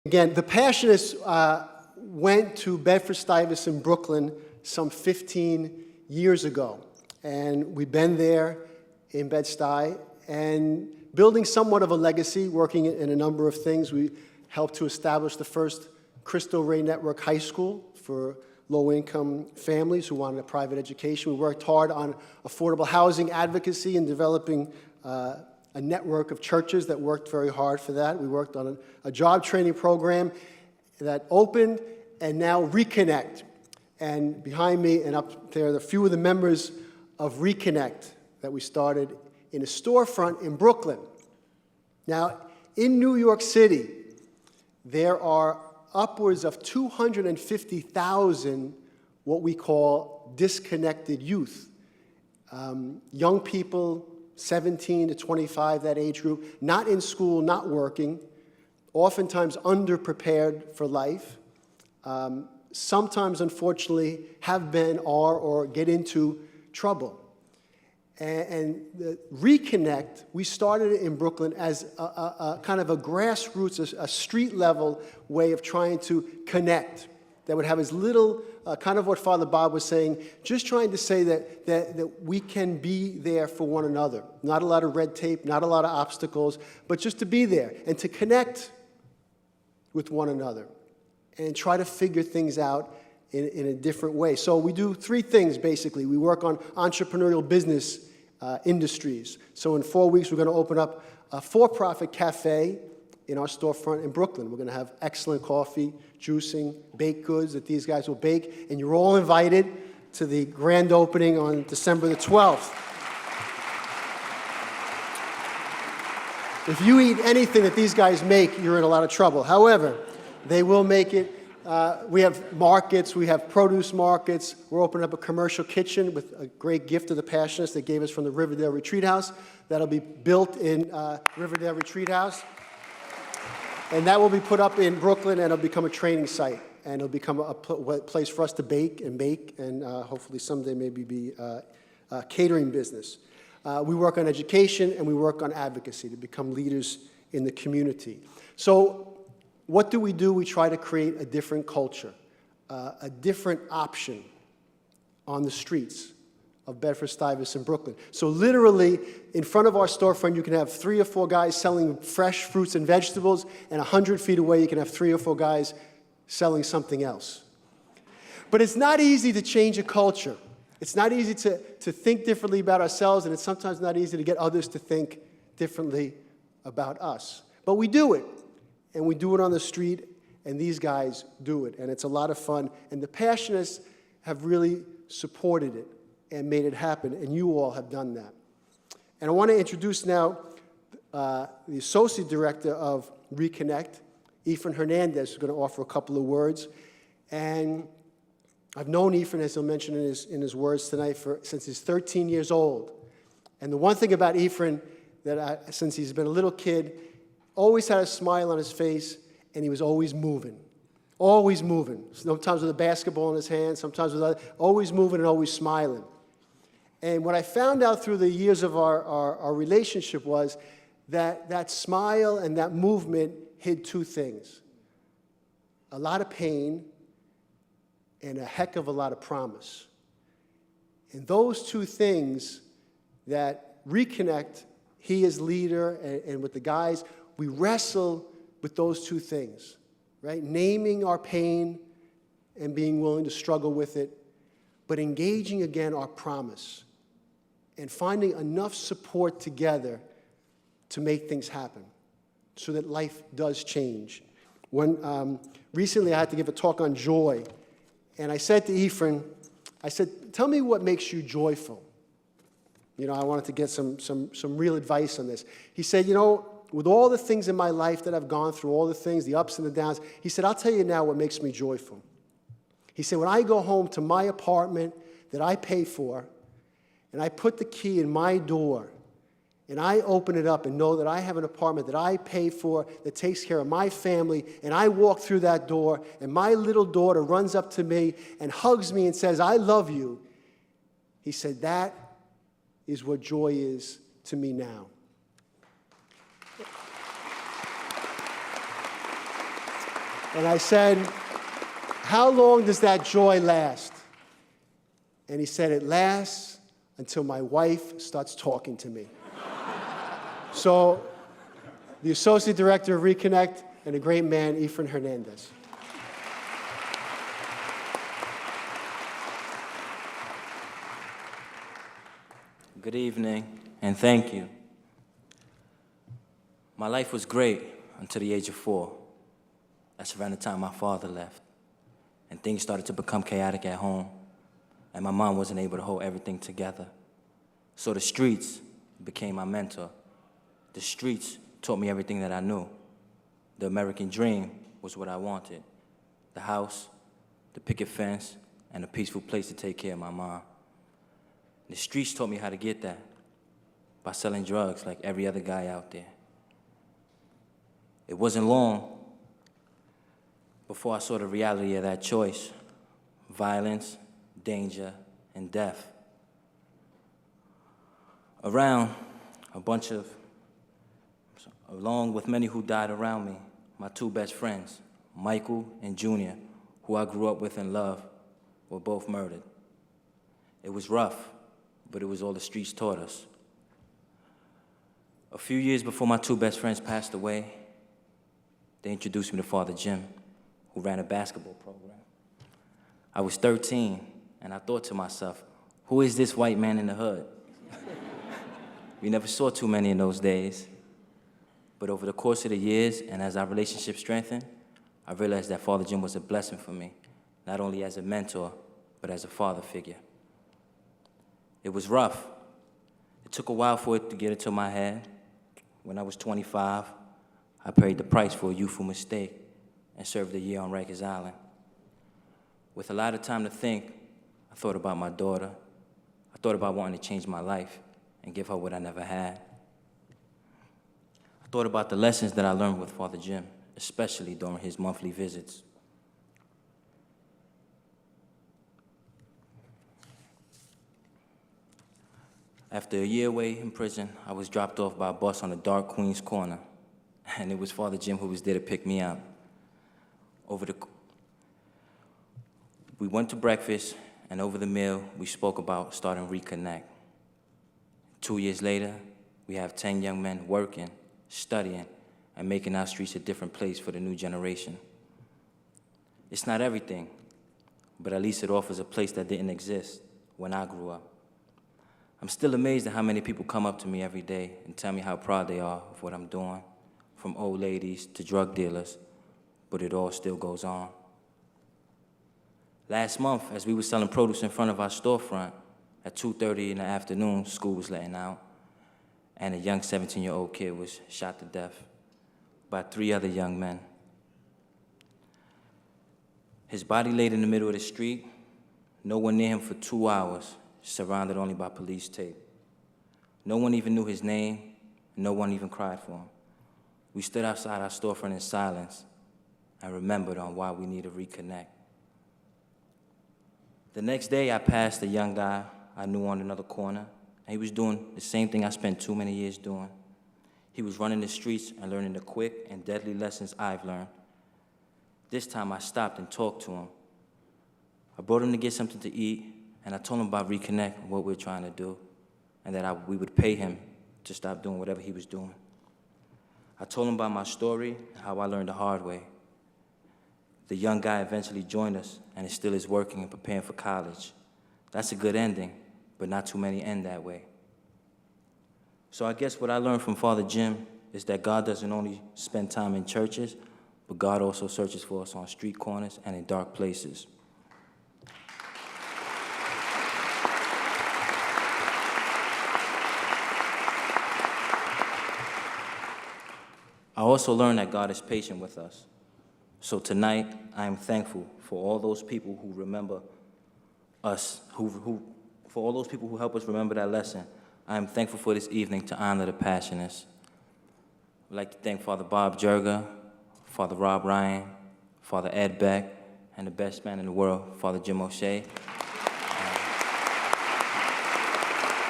Again, the Passionists went to Bedford-Stuyvesant, Brooklyn, some 15 years ago. And we've been there in Bed-Stuy and building somewhat of a legacy, working in a number of things. We helped to establish the first Cristo Rey Network High School for low-income families who wanted a private education. We worked hard on affordable housing advocacy and developing a network of churches that worked very hard for that. We worked on a job training program that opened, and now Reconnect. And behind me and up there are a few of the members of Reconnect that we started in a storefront in Brooklyn. Now, in New York City, there are upwards of 250,000 what we call disconnected youth. Young people, 17 to 25, that age group, not in school, not working, oftentimes underprepared for life, sometimes, unfortunately, have been, are, or get into trouble. And the Reconnect, we started it in Brooklyn as a kind of a grassroots, a street-level way of trying to connect that would have as little, kind of what Father Bob was saying, just trying to say that we can be there for one another. Not a lot of red tape, not a lot of obstacles, but just to be there and to connect with one another and try to figure things out in a different way. So we do three things, basically. We work on entrepreneurial business industries. So in 4 weeks, we're going to open up a for-profit cafe in our storefront in Brooklyn. We're going to have excellent coffee, juicing, baked goods that these guys will bake, and you're all invited to the grand opening on December the 12th. If you eat anything that these guys make, you're in a lot of trouble. However, they will make it. We have markets, we have produce markets. We're opening up a commercial kitchen with a great gift of the Passionists they gave us from the Riverdale Retreat House. That'll be built in Riverdale Retreat House. And that will be put up in Brooklyn, and it'll become a training site. And it'll become a place for us to bake and make, and hopefully someday maybe be a catering business. We work on education, and we work on advocacy to become leaders in the community. So what do? We try to create a different culture, a different option on the streets of Bedford-Stuyvesant, Brooklyn. So literally, in front of our storefront, you can have 3 or 4 guys selling fresh fruits and vegetables, and 100 feet away, you can have 3 or 4 guys selling something else. But it's not easy to change a culture. It's not easy to think differently about ourselves, and it's sometimes not easy to get others to think differently about us. But we do it, and we do it on the street, and these guys do it, and it's a lot of fun. And the Passionists have really supported it and made it happen, and you all have done that. And I want to introduce now the Associate Director of Reconnect, Efren Hernandez, who's going to offer a couple of words. And I've known Efren, as he'll mention in his words tonight, since he's 13 years old. And the one thing about Efren, since he's been a little kid, always had a smile on his face, and he was always moving. Always moving. Sometimes with a basketball in his hand, sometimes with always moving and always smiling. And what I found out through the years of our relationship was that smile and that movement hid 2 things: a lot of pain and a heck of a lot of promise. And those 2 things that Reconnect, he is leader, and with the guys, we wrestle with those 2 things, right? Naming our pain and being willing to struggle with it, but engaging again our promise and finding enough support together to make things happen so that life does change. Recently I had to give a talk on joy, and I said to Efren, I said, tell me what makes you joyful. You know, I wanted to get some real advice on this. He said, you know, with all the things in my life that I've gone through, all the things, the ups and the downs, he said, I'll tell you now what makes me joyful. He said, when I go home to my apartment that I pay for, and I put the key in my door, and I open it up and know that I have an apartment that I pay for that takes care of my family, and I walk through that door, and my little daughter runs up to me and hugs me and says, I love you. He said, that is what joy is to me now. And I said, how long does that joy last? And he said, it lasts until my wife starts talking to me. So, the Associate Director of Reconnect and a great man, Efren Hernandez. Good evening, and thank you. My life was great until the age of 4. That's around the time my father left, and things started to become chaotic at home, and my mom wasn't able to hold everything together. So the streets became my mentor. The streets taught me everything that I knew. The American dream was what I wanted. The house, the picket fence, and a peaceful place to take care of my mom. The streets taught me how to get that by selling drugs like every other guy out there. It wasn't long before I saw the reality of that choice: violence, danger, and death. Along with many who died around me, my 2 best friends, Michael and Junior, who I grew up with and loved, were both murdered. It was rough, but it was all the streets taught us. A few years before my 2 best friends passed away, they introduced me to Father Jim, who ran a basketball program. I was 13, and I thought to myself, who is this white man in the hood? We never saw too many in those days. But over the course of the years, and as our relationship strengthened, I realized that Father Jim was a blessing for me, not only as a mentor, but as a father figure. It was rough. It took a while for it to get into my head. When I was 25, I paid the price for a youthful mistake and served a year on Rikers Island. With a lot of time to think, I thought about my daughter. I thought about wanting to change my life and give her what I never had. I thought about the lessons that I learned with Father Jim, especially during his monthly visits. After a year away in prison, I was dropped off by a bus on a dark Queens corner, and it was Father Jim who was there to pick me up. We went to breakfast, and over the meal, we spoke about starting Reconnect. 2 years later, we have 10 young men working, studying, and making our streets a different place for the new generation. It's not everything, but at least it offers a place that didn't exist when I grew up. I'm still amazed at how many people come up to me every day and tell me how proud they are of what I'm doing, from old ladies to drug dealers, but it all still goes on. Last month, as we were selling produce in front of our storefront, at 2:30 in the afternoon, school was letting out, and a young 17-year-old kid was shot to death by 3 other young men. His body laid in the middle of the street, no one near him for 2 hours, surrounded only by police tape. No one even knew his name, no one even cried for him. We stood outside our storefront in silence and remembered on why we need to reconnect. The next day, I passed a young guy I knew on another corner, and he was doing the same thing I spent too many years doing. He was running the streets and learning the quick and deadly lessons I've learned. This time, I stopped and talked to him. I brought him to get something to eat, and I told him about Reconnect and what we're trying to do, and that we would pay him to stop doing whatever he was doing. I told him about my story and how I learned the hard way. The young guy eventually joined us and still is working and preparing for college. That's a good ending, but not too many end that way. So I guess what I learned from Father Jim is that God doesn't only spend time in churches, but God also searches for us on street corners and in dark places. I also learned that God is patient with us. So tonight, I am thankful for all those people who remember us, for all those people who help us remember that lesson. I am thankful for this evening to honor the Passionists. I'd like to thank Father Bob Jerga, Father Rob Ryan, Father Ed Beck, and the best man in the world, Father Jim O'Shea.